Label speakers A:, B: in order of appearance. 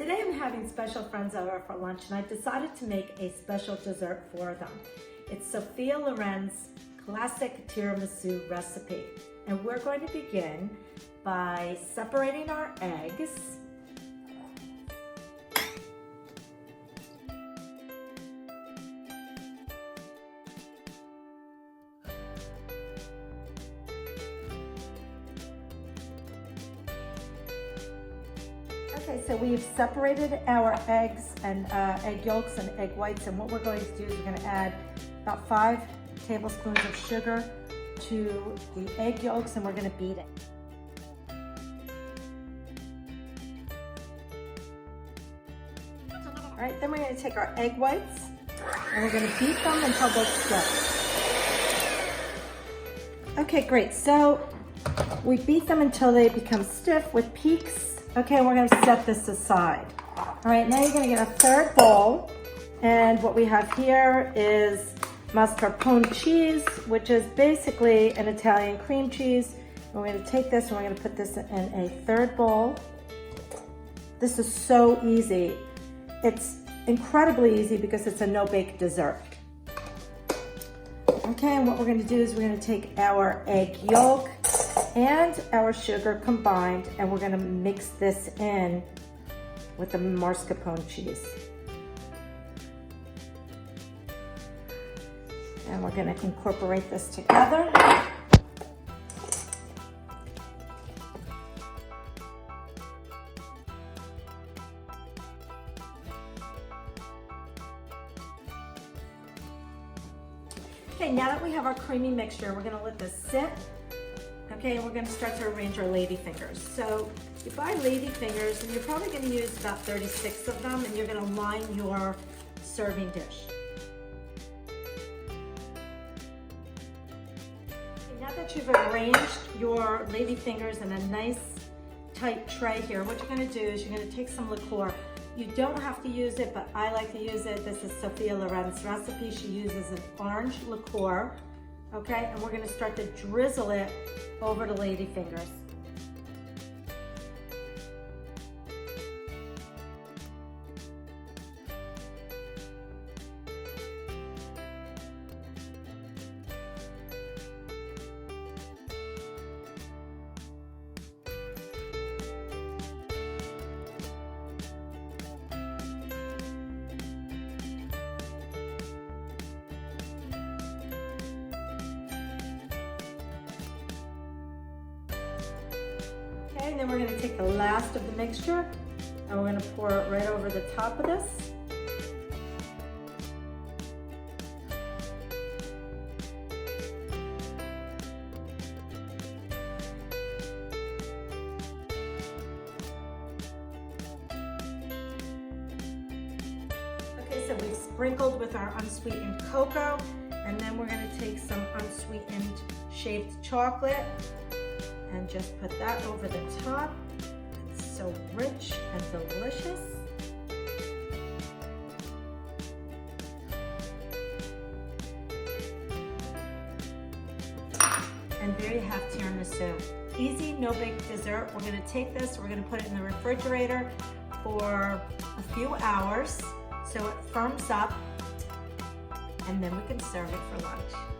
A: Today I'm having special friends over for lunch and I decided to make a special dessert for them. It's Sophia Loren's classic tiramisu recipe. And we're going to begin by separating our eggs. Okay, so we've separated our eggs and egg yolks and egg whites, and what we're going to do is we're going to add about 5 tablespoons of sugar to the egg yolks, and we're going to beat it. All right, then we're going to take our egg whites and we're going to beat them until they're stiff. Okay, great. So we beat them until they become stiff with peaks. Okay, we're going to set this aside. All right, now you're going to get a third bowl, and what we have here is mascarpone cheese, which is basically an Italian cream cheese. And we're going to take this and we're going to put this in a third bowl. This is so easy. It's incredibly easy because it's a no-bake dessert. Okay, and what we're going to do is we're going to take our egg yolk and our sugar combined, and we're going to mix this in with the mascarpone cheese. And we're going to incorporate this together. Okay, now that we have our creamy mixture, we're going to let this sit. Okay, and we're going to start to arrange our lady fingers. So you buy lady fingers, and you're probably going to use about 36 of them, and you're going to line your serving dish. Okay, now that you've arranged your lady fingers in a nice tight tray here, what you're going to do is you're going to take some liqueur. You don't have to use it, but I like to use it. This is Sophia Loren's recipe. She uses an orange liqueur. Okay, and we're going to start to drizzle it over the lady fingers. Okay, and then we're going to take the last of the mixture and we're going to pour it right over the top of this. Okay, so we've sprinkled with our unsweetened cocoa, and then we're going to take some unsweetened shaved chocolate and just put that over the top. It's so rich and delicious. And there you have tiramisu. Easy, no-bake dessert. We're going to take this, we're going to put it in the refrigerator for a few hours so it firms up, and then we can serve it for lunch.